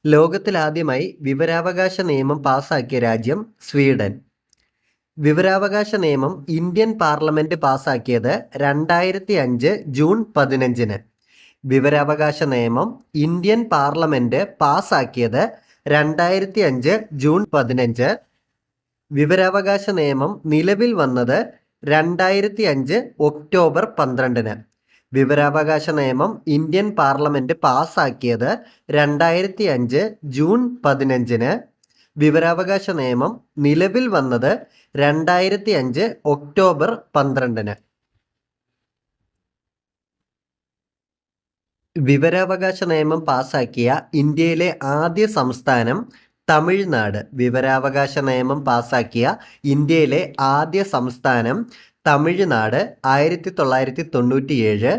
ലോകത്തിലാദ്യമായി വിവരാവകാശ നിയമം പാസാക്കിയ രാജ്യം സ്വീഡൻ. വിവരാവകാശ നിയമം ഇന്ത്യൻ പാർലമെന്റ് പാസാക്കിയത് 2005 ജൂൺ 15-ന്. വിവരാവകാശ നിയമം ഇന്ത്യൻ പാർലമെന്റ് പാസാക്കിയത് 2005 ജൂൺ 15. വിവരാവകാശ നിയമം നിലവിൽ വന്നത് 2005 ഒക്ടോബർ 12-ന്. വിവരാവകാശ നിയമം ഇന്ത്യൻ പാർലമെന്റ് പാസാക്കിയത് 2005 ജൂൺ 15-ന്. വിവരാവകാശ നിയമം നിലവിൽ വന്നത് 2005 ഒക്ടോബർ 12-ന്. വിവരാവകാശ നിയമം പാസാക്കിയ ഇന്ത്യയിലെ ആദ്യ സംസ്ഥാനം തമിഴ്നാട്. വിവരാവകാശ നിയമം പാസാക്കിയ ഇന്ത്യയിലെ ആദ്യ സംസ്ഥാനം തമിഴ്നാട് 1997.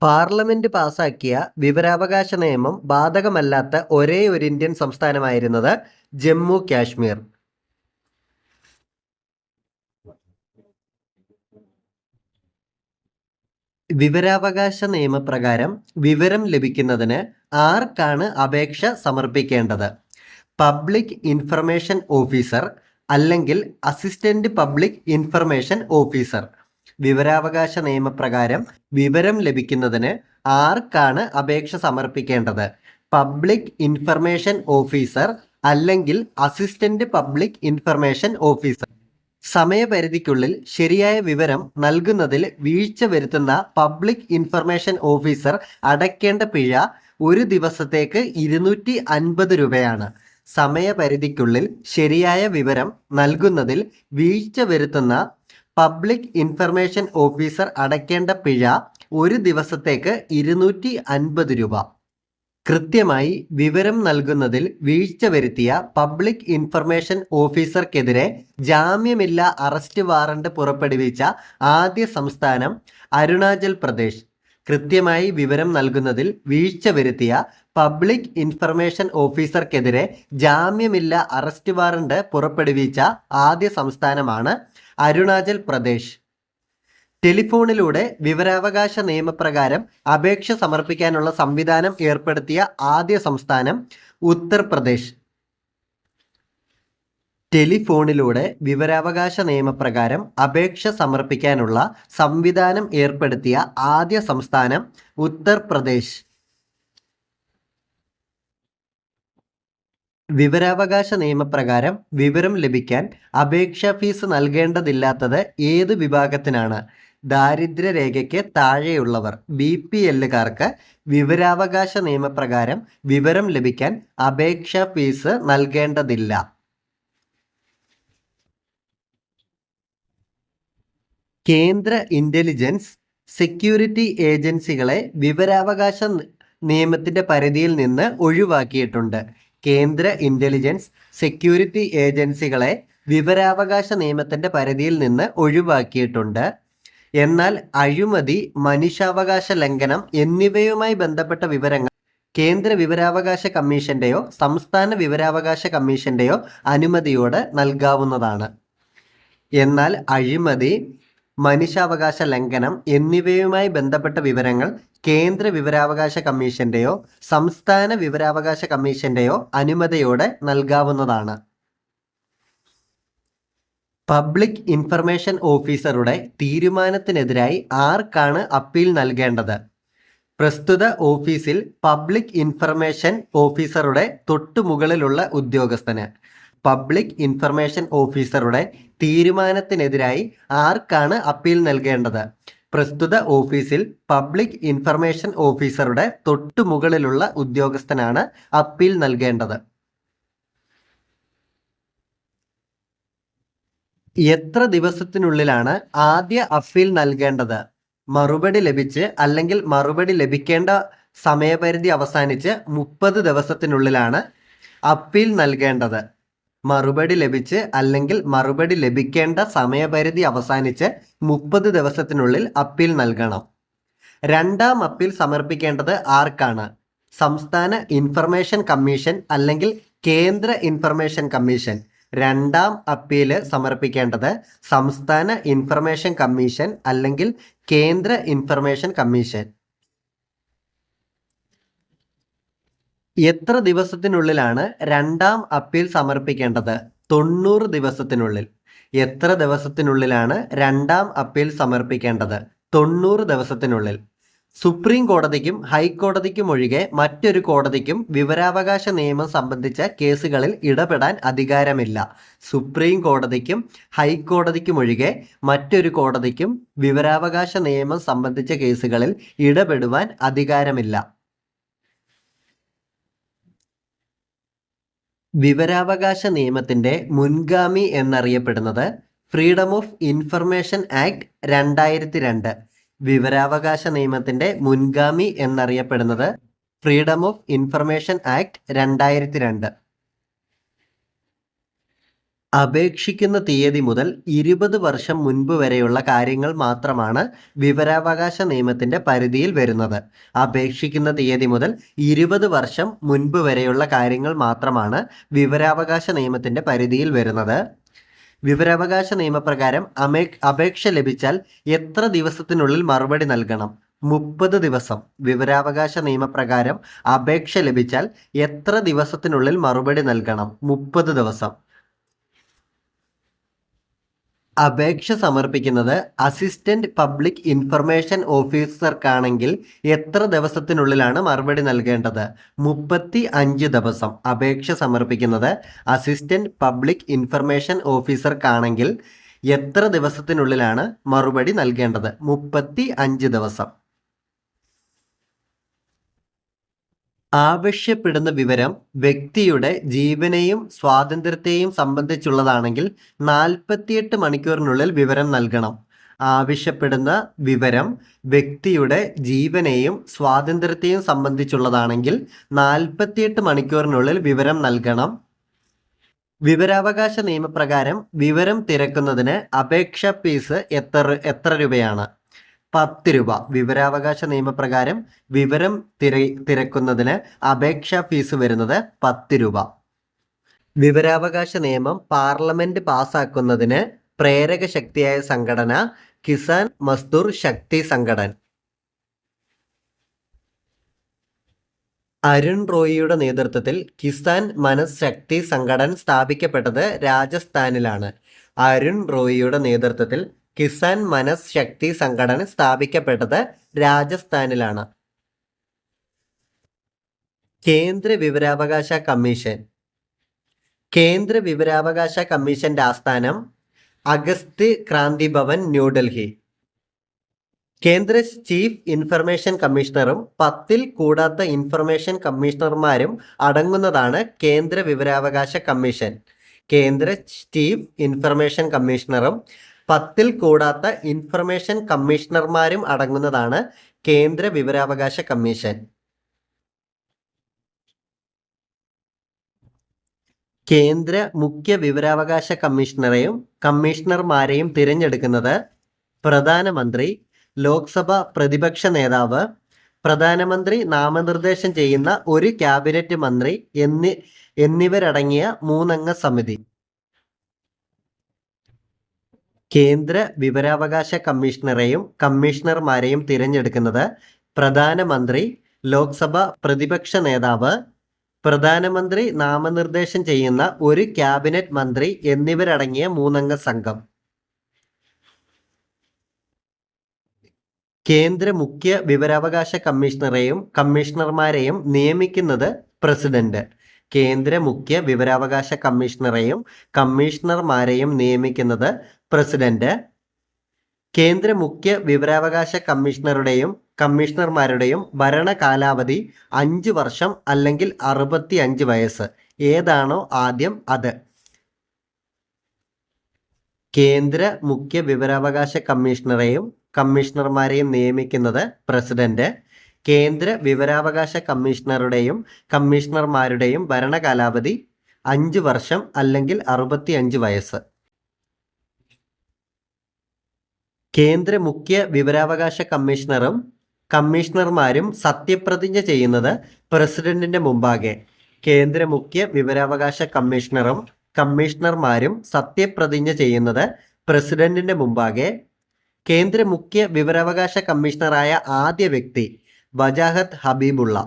പാർലമെന്റ് പാസാക്കിയ വിവരാവകാശ നിയമം ബാധകമല്ലാത്ത ഒരേ ഒരു ഇന്ത്യൻ സംസ്ഥാനമായിരുന്നത് ജമ്മു കാശ്മീർ. വിവരാവകാശ നിയമപ്രകാരം വിവരം ലഭിക്കുന്നതിന് ആർക്കാണ് അപേക്ഷ സമർപ്പിക്കേണ്ടത്? പബ്ലിക് ഇൻഫർമേഷൻ ഓഫീസർ അല്ലെങ്കിൽ അസിസ്റ്റന്റ് പബ്ലിക് ഇൻഫർമേഷൻ ഓഫീസർ. വിവരാവകാശ നിയമപ്രകാരം വിവരം ലഭിക്കുന്നതിന് ആർക്കാണ് അപേക്ഷ സമർപ്പിക്കേണ്ടത്? പബ്ലിക് ഇൻഫർമേഷൻ ഓഫീസർ അല്ലെങ്കിൽ അസിസ്റ്റന്റ് പബ്ലിക് ഇൻഫർമേഷൻ ഓഫീസർ. സമയപരിധിക്കുള്ളിൽ ശരിയായ വിവരം നൽകുന്നതിൽ വീഴ്ച വരുത്തുന്ന പബ്ലിക് ഇൻഫർമേഷൻ ഓഫീസർ അടയ്ക്കേണ്ട പിഴ ഒരു ദിവസത്തേക്ക് 250 രൂപയാണ്. സമയപരിധിക്കുള്ളിൽ ശരിയായ വിവരം നൽകുന്നതിൽ വീഴ്ച വരുത്തുന്ന പബ്ലിക് ഇൻഫർമേഷൻ ഓഫീസർ അടയ്ക്കേണ്ട പിഴ ഒരു ദിവസത്തേക്ക് 250 രൂപ. കൃത്യമായി വിവരം നൽകുന്നതിൽ വീഴ്ച വരുത്തിയ പബ്ലിക് ഇൻഫർമേഷൻ ഓഫീസർക്കെതിരെ ജാമ്യമില്ലാ അറസ്റ്റ് വാറണ്ട് പുറപ്പെടുവിച്ച ആദ്യ സംസ്ഥാനം അരുണാചൽ പ്രദേശ്. കൃത്യമായി വിവരം നൽകുന്നതിൽ വീഴ്ച വരുത്തിയ പബ്ലിക് ഇൻഫർമേഷൻ ഓഫീസർക്കെതിരെ ജാമ്യമില്ലാ അറസ്റ്റ് വാറണ്ട് പുറപ്പെടുവിച്ച ആദ്യ സംസ്ഥാനമാണ് അരുണാചൽ പ്രദേശ്. ടെലിഫോണിലൂടെ വിവരാവകാശ നിയമപ്രകാരം അപേക്ഷ സമർപ്പിക്കാനുള്ള സംവിധാനം ഏർപ്പെടുത്തിയ ആദ്യ സംസ്ഥാനം ഉത്തർപ്രദേശ്. ടെലിഫോണിലൂടെ വിവരാവകാശ നിയമപ്രകാരം അപേക്ഷ സമർപ്പിക്കാനുള്ള സംവിധാനം ഏർപ്പെടുത്തിയ ആദ്യ സംസ്ഥാനം ഉത്തർപ്രദേശ്. വിവരാവകാശ നിയമപ്രകാരം വിവരം ലഭിക്കാൻ അപേക്ഷാ ഫീസ് നൽകേണ്ടതില്ലാത്തത് ഏത് വിഭാഗത്തിനാണ്? ദാരിദ്ര്യരേഖയ്ക്ക് താഴെയുള്ളവർ BPLകാർക്ക് വിവരാവകാശ നിയമപ്രകാരം വിവരം ലഭിക്കാൻ അപേക്ഷാ ഫീസ് നൽകേണ്ടതില്ല. കേന്ദ്ര ഇന്റലിജൻസ് സെക്യൂരിറ്റി ഏജൻസികളെ വിവരാവകാശ നിയമത്തിന്റെ പരിധിയിൽ നിന്ന് ഒഴിവാക്കിയിട്ടുണ്ട്. കേന്ദ്ര ഇന്റലിജൻസ് സെക്യൂരിറ്റി ഏജൻസികളെ വിവരാവകാശ നിയമത്തിന്റെ പരിധിയിൽ നിന്ന് ഒഴിവാക്കിയിട്ടുണ്ട്. എന്നാൽ അഴിമതി, മനുഷ്യാവകാശ ലംഘനം എന്നിവയുമായി ബന്ധപ്പെട്ട വിവരങ്ങൾ കേന്ദ്ര വിവരാവകാശ കമ്മീഷന്റെയോ സംസ്ഥാന വിവരാവകാശ കമ്മീഷന്റെയോ അനുമതിയോടെ നൽകാവുന്നതാണ്. എന്നാൽ അഴിമതി, മനുഷ്യാവകാശ ലംഘനം എന്നിവയുമായി ബന്ധപ്പെട്ട വിവരങ്ങൾ കേന്ദ്ര വിവരാവകാശ കമ്മീഷന്റെയോ സംസ്ഥാന വിവരാവകാശ കമ്മീഷന്റെയോ അനുമതിയോടെ നൽകാവുന്നതാണ്. പബ്ലിക് ഇൻഫർമേഷൻ ഓഫീസറുടെ തീരുമാനത്തിനെതിരായി ആർക്കാണ് അപ്പീൽ നൽകേണ്ടത്? പ്രസ്തുത ഓഫീസിൽ പബ്ലിക് ഇൻഫർമേഷൻ ഓഫീസറുടെ തൊട്ടുമുകളിലുള്ള ഉദ്യോഗസ്ഥന്. പബ്ലിക് ഇൻഫർമേഷൻ ഓഫീസറുടെ തീരുമാനത്തിനെതിരായി ആർക്കാണ് അപ്പീൽ നൽകേണ്ടത്? പ്രസ്തുത ഓഫീസിൽ പബ്ലിക് ഇൻഫർമേഷൻ ഓഫീസറുടെ തൊട്ടുമുകളിലുള്ള ഉദ്യോഗസ്ഥനാണ് അപ്പീൽ നൽകേണ്ടത്. എത്ര ദിവസത്തിനുള്ളിലാണ് ആദ്യ അപ്പീൽ നൽകേണ്ടത്? മറുപടി ലഭിച്ച് അല്ലെങ്കിൽ മറുപടി ലഭിക്കേണ്ട സമയപരിധി അവസാനിച്ച് 30 ദിവസത്തിനുള്ളിലാണ് അപ്പീൽ നൽകേണ്ടത്. മറുപടി ലഭിച്ച് അല്ലെങ്കിൽ മറുപടി ലഭിക്കേണ്ട സമയപരിധി അവസാനിച്ച് 30 ദിവസത്തിനുള്ളിൽ അപ്പീൽ നൽകണം. രണ്ടാം അപ്പീൽ സമർപ്പിക്കേണ്ടത് ആർക്കാണ്? സംസ്ഥാന ഇൻഫർമേഷൻ കമ്മീഷൻ അല്ലെങ്കിൽ കേന്ദ്ര ഇൻഫർമേഷൻ കമ്മീഷൻ. രണ്ടാം അപ്പീൽ സമർപ്പിക്കേണ്ടത് സംസ്ഥാന ഇൻഫർമേഷൻ കമ്മീഷൻ അല്ലെങ്കിൽ കേന്ദ്ര ഇൻഫർമേഷൻ കമ്മീഷൻ. എത്ര ദിവസത്തിനുള്ളിലാണ് രണ്ടാം അപ്പീൽ സമർപ്പിക്കേണ്ടത്? 90 ദിവസത്തിനുള്ളിൽ. എത്ര ദിവസത്തിനുള്ളിലാണ് രണ്ടാം അപ്പീൽ സമർപ്പിക്കേണ്ടത്? 90 ദിവസത്തിനുള്ളിൽ. സുപ്രീം കോടതിക്കും ഹൈക്കോടതിക്കും ഒഴികെ മറ്റൊരു കോടതിക്കും വിവരാവകാശ നിയമം സംബന്ധിച്ച കേസുകളിൽ ഇടപെടാൻ അധികാരമില്ല. സുപ്രീം കോടതിക്കും ഹൈക്കോടതിക്കും ഒഴികെ മറ്റൊരു കോടതിക്കും വിവരാവകാശ നിയമം സംബന്ധിച്ച കേസുകളിൽ ഇടപെടുവാൻ അധികാരമില്ല. വിവരാവകാശ നിയമത്തിന്റെ മുൻഗാമി എന്നറിയപ്പെടുന്നത് ഫ്രീഡം ഓഫ് ഇൻഫർമേഷൻ ആക്ട് 2002. വിവരാവകാശ നിയമത്തിന്റെ മുൻഗാമി എന്നറിയപ്പെടുന്നത് ഫ്രീഡം ഓഫ് ഇൻഫർമേഷൻ ആക്ട് 2002. അപേക്ഷിക്കുന്ന തീയതി മുതൽ 20 വർഷം മുൻപ് വരെയുള്ള കാര്യങ്ങൾ മാത്രമാണ് വിവരാവകാശ നിയമത്തിന്റെ പരിധിയിൽ വരുന്നത്. അപേക്ഷിക്കുന്ന തീയതി മുതൽ 20 വർഷം മുൻപ് വരെയുള്ള കാര്യങ്ങൾ മാത്രമാണ് വിവരാവകാശ നിയമത്തിന്റെ പരിധിയിൽ വരുന്നത്. വിവരാവകാശ നിയമപ്രകാരം അപേക്ഷ ലഭിച്ചാൽ എത്ര ദിവസത്തിനുള്ളിൽ മറുപടി നൽകണം? 30 ദിവസം. വിവരാവകാശ നിയമപ്രകാരം അപേക്ഷ ലഭിച്ചാൽ എത്ര ദിവസത്തിനുള്ളിൽ മറുപടി നൽകണം? 30 ദിവസം. അപേക്ഷ സമർപ്പിക്കുന്നത് അസിസ്റ്റന്റ് പബ്ലിക് ഇൻഫർമേഷൻ ഓഫീസർക്കാണെങ്കിൽ എത്ര ദിവസത്തിനുള്ളിലാണ് മറുപടി നൽകേണ്ടത്? 35 ദിവസം. അപേക്ഷ സമർപ്പിക്കുന്നത് അസിസ്റ്റന്റ് പബ്ലിക് ഇൻഫർമേഷൻ ഓഫീസർക്കാണെങ്കിൽ എത്ര ദിവസത്തിനുള്ളിലാണ് മറുപടി നൽകേണ്ടത്? 35 ദിവസം. ആവശ്യപ്പെടുന്ന വിവരം വ്യക്തിയുടെ ജീവനെയും സ്വാതന്ത്ര്യത്തെയും സംബന്ധിച്ചുള്ളതാണെങ്കിൽ 48 മണിക്കൂറിനുള്ളിൽ വിവരം നൽകണം. ആവശ്യപ്പെടുന്ന വിവരം വ്യക്തിയുടെ ജീവനെയും സ്വാതന്ത്ര്യത്തെയും സംബന്ധിച്ചുള്ളതാണെങ്കിൽ 48 മണിക്കൂറിനുള്ളിൽ വിവരം നൽകണം. വിവരാവകാശ നിയമപ്രകാരം വിവരം തിരക്കുന്നതിന് അപേക്ഷാ ഫീസ് എത്ര രൂപയാണ്? 10 രൂപ. വിവരാവകാശ നിയമപ്രകാരം വിവരം തിരക്കുന്നതിന് അപേക്ഷാ ഫീസ് വരുന്നത് 10 രൂപ. വിവരാവകാശ നിയമം പാർലമെന്റ് പാസാക്കുന്നതിന് പ്രേരക ശക്തിയായ സംഘടന കിസാൻ മസ്ദൂർ ശക്തി സംഘടൻ. അരുൺ റോയിയുടെ നേതൃത്വത്തിൽ കിസാൻ മനസ് ശക്തി സംഘടൻ സ്ഥാപിക്കപ്പെട്ടത് രാജസ്ഥാനിലാണ്. അരുൺ റോയിയുടെ നേതൃത്വത്തിൽ കിസാൻ മനസ് ശക്തി സംഘടന സ്ഥാപിക്കപ്പെട്ടത് രാജസ്ഥാനിലാണ്. കേന്ദ്ര വിവരാവകാശ കമ്മീഷൻ. കേന്ദ്ര വിവരാവകാശ കമ്മീഷന്റെ ആസ്ഥാനം അഗസ്ത്യ ക്രാന്തി ഭവൻ, ന്യൂഡൽഹി. കേന്ദ്ര ചീഫ് ഇൻഫർമേഷൻ കമ്മീഷണറും 10ൽ കൂടാത്ത ഇൻഫർമേഷൻ കമ്മീഷണർമാരും അടങ്ങുന്നതാണ് കേന്ദ്ര വിവരാവകാശ കമ്മീഷൻ. കേന്ദ്ര ചീഫ് ഇൻഫർമേഷൻ കമ്മീഷണറും 10ൽ കൂടാത്ത ഇൻഫർമേഷൻ കമ്മീഷണർമാരും അടങ്ങുന്നതാണ് കേന്ദ്ര വിവരാവകാശ കമ്മീഷൻ. കേന്ദ്ര മുഖ്യ വിവരാവകാശ കമ്മീഷണറെയും കമ്മീഷണർമാരെയും തിരഞ്ഞെടുക്കുന്നത് പ്രധാനമന്ത്രി, ലോക്സഭ പ്രതിപക്ഷ നേതാവ്, പ്രധാനമന്ത്രി നാമനിർദ്ദേശം ചെയ്യുന്ന ഒരു ക്യാബിനറ്റ് മന്ത്രി എന്നിവരടങ്ങിയ 3 അംഗ സമിതി. കേന്ദ്ര വിവരാവകാശ കമ്മീഷണറെയും കമ്മീഷണർമാരെയും തിരഞ്ഞെടുക്കുന്നത് പ്രധാനമന്ത്രി, ലോക്സഭ പ്രതിപക്ഷ നേതാവ്, പ്രധാനമന്ത്രി നാമനിർദ്ദേശം ചെയ്യുന്ന ഒരു ക്യാബിനറ്റ് മന്ത്രി എന്നിവരടങ്ങിയ 3 അംഗ സംഘം. കേന്ദ്ര മുഖ്യ വിവരാവകാശ കമ്മീഷണറെയും കമ്മീഷണർമാരെയും നിയമിക്കുന്നത് പ്രസിഡന്റ്. കേന്ദ്ര മുഖ്യ വിവരാവകാശ കമ്മീഷണറെയും കമ്മീഷണർമാരെയും നിയമിക്കുന്നത് പ്രസിഡന്റ്. കേന്ദ്ര മുഖ്യ വിവരാവകാശ കമ്മീഷണറുടെയും കമ്മീഷണർമാരുടെയും ഭരണ കാലാവധി 5 വർഷം അല്ലെങ്കിൽ 65 വയസ്സ്. ഏതാണോ ആദ്യം അത്. കേന്ദ്ര മുഖ്യ വിവരാവകാശ കമ്മീഷണറെയും കമ്മീഷണർമാരെയും നിയമിക്കുന്നത് പ്രസിഡന്റ്. കേന്ദ്ര വിവരാവകാശ കമ്മീഷണറുടെയും കമ്മീഷണർമാരുടെയും ഭരണകാലാവധി 5 വർഷം അല്ലെങ്കിൽ 65 വയസ്സ്. കേന്ദ്ര മുഖ്യ വിവരാവകാശ കമ്മീഷണറും കമ്മീഷണർമാരും സത്യപ്രതിജ്ഞ ചെയ്യുന്നത് പ്രസിഡന്റിന്റെ മുമ്പാകെ. കേന്ദ്ര മുഖ്യ വിവരാവകാശ കമ്മീഷണറും കമ്മീഷണർമാരും സത്യപ്രതിജ്ഞ ചെയ്യുന്നത് പ്രസിഡന്റിന്റെ മുമ്പാകെ. കേന്ദ്ര മുഖ്യ വിവരാവകാശ കമ്മീഷണറായ ആദ്യ വ്യക്തി വജാഹത്ത് ഹബീബുള്ള.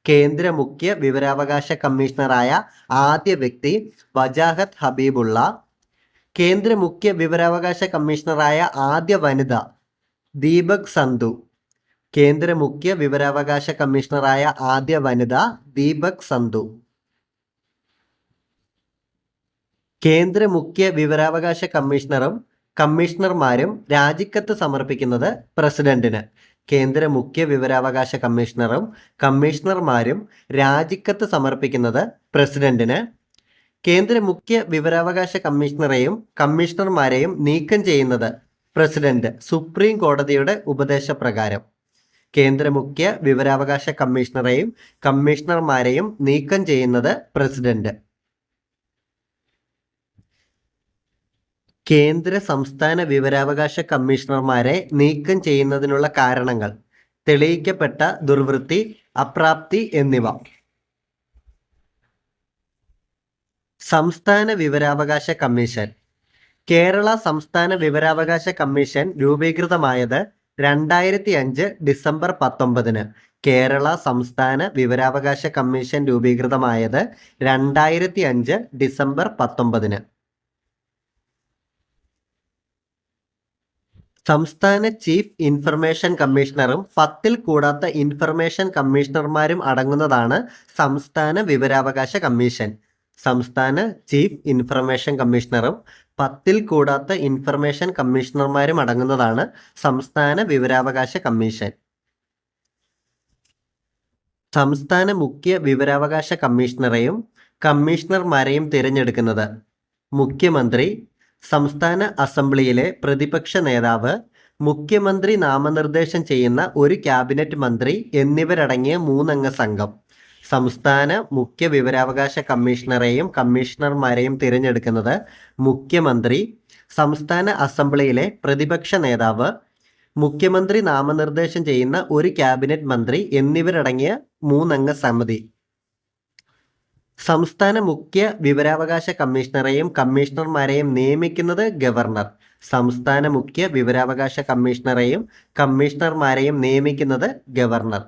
കേന്ദ്ര മുഖ്യ വിവരാവകാശ കമ്മീഷണറായ ആദ്യ വ്യക്തി വജാഹത്ത് ഹബീബുള്ള. കേന്ദ്ര മുഖ്യ വിവരാവകാശ കമ്മീഷണറായ ആദ്യ വനിത ദീപക് സന്ധു. കേന്ദ്ര മുഖ്യ വിവരാവകാശ കമ്മീഷണറായ ആദ്യ വനിത ദീപക് സന്ധു. കേന്ദ്ര മുഖ്യ വിവരാവകാശ കമ്മീഷണറും കമ്മീഷണർമാരും രാജിക്കത്ത് സമർപ്പിക്കുന്നത് പ്രസിഡന്റിന്. കേന്ദ്ര മുഖ്യ വിവരാവകാശ കമ്മീഷണറും കമ്മീഷണർമാരും രാജിക്കത്ത് സമർപ്പിക്കുന്നത് പ്രസിഡന്റിന്. കേന്ദ്ര മുഖ്യ വിവരാവകാശ കമ്മീഷണറെയും കമ്മീഷണർമാരെയും നീക്കം ചെയ്യുന്നത് പ്രസിഡന്റ് സുപ്രീം കോടതിയുടെ ഉപദേശപ്രകാരം. കേന്ദ്ര മുഖ്യ വിവരാവകാശ കമ്മീഷണറെയും കമ്മീഷണർമാരെയും നീക്കം ചെയ്യുന്നത് പ്രസിഡന്റ്. കേന്ദ്ര സംസ്ഥാന വിവരാവകാശ കമ്മീഷണർമാരെ നീക്കം ചെയ്യുന്നതിനുള്ള കാരണങ്ങൾ തെളിയിക്കപ്പെട്ട ദുർവൃത്തി, അപ്രാപ്തി എന്നിവ. സംസ്ഥാന വിവരാവകാശ കമ്മീഷൻ. കേരള സംസ്ഥാന വിവരാവകാശ കമ്മീഷൻ രൂപീകൃതമായത് 2005 ഡിസംബർ 19. കേരള സംസ്ഥാന വിവരാവകാശ കമ്മീഷൻ രൂപീകൃതമായത് 2005 ഡിസംബർ 19. സംസ്ഥാന ചീഫ് ഇൻഫർമേഷൻ കമ്മീഷണറും 10ൽ കൂടാത്ത ഇൻഫർമേഷൻ കമ്മീഷണർമാരും അടങ്ങുന്നതാണ് സംസ്ഥാന വിവരാവകാശ കമ്മീഷൻ. സംസ്ഥാന ചീഫ് ഇൻഫർമേഷൻ കമ്മീഷണറും 10ൽ കൂടാത്ത ഇൻഫർമേഷൻ കമ്മീഷണർമാരും അടങ്ങുന്നതാണ് സംസ്ഥാന വിവരാവകാശ കമ്മീഷൻ. സംസ്ഥാന മുഖ്യ വിവരാവകാശ കമ്മീഷണറെയും കമ്മീഷണർമാരെയും തിരഞ്ഞെടുക്കുന്നത് മുഖ്യമന്ത്രി, സംസ്ഥാന അസംബ്ലിയിലെ പ്രതിപക്ഷ നേതാവ്, മുഖ്യമന്ത്രി നാമനിർദ്ദേശം ചെയ്യുന്ന ഒരു ക്യാബിനറ്റ് മന്ത്രി എന്നിവരടങ്ങിയ 3 അംഗ സംഘം. സംസ്ഥാന മുഖ്യ വിവരാവകാശ കമ്മീഷണറെയും കമ്മീഷണർമാരെയും തിരഞ്ഞെടുക്കുന്നത് മുഖ്യമന്ത്രി, സംസ്ഥാന അസംബ്ലിയിലെ പ്രതിപക്ഷ നേതാവ്, മുഖ്യമന്ത്രി നാമനിർദ്ദേശം ചെയ്യുന്ന ഒരു ക്യാബിനറ്റ് മന്ത്രി എന്നിവരടങ്ങിയ 3 അംഗ സമിതി. സംസ്ഥാന മുഖ്യ വിവരാവകാശ കമ്മീഷണറെയും കമ്മീഷണർമാരെയും നിയമിക്കുന്നത് ഗവർണർ. സംസ്ഥാന മുഖ്യ വിവരാവകാശ കമ്മീഷണറെയും കമ്മീഷണർമാരെയും നിയമിക്കുന്നത് ഗവർണർ.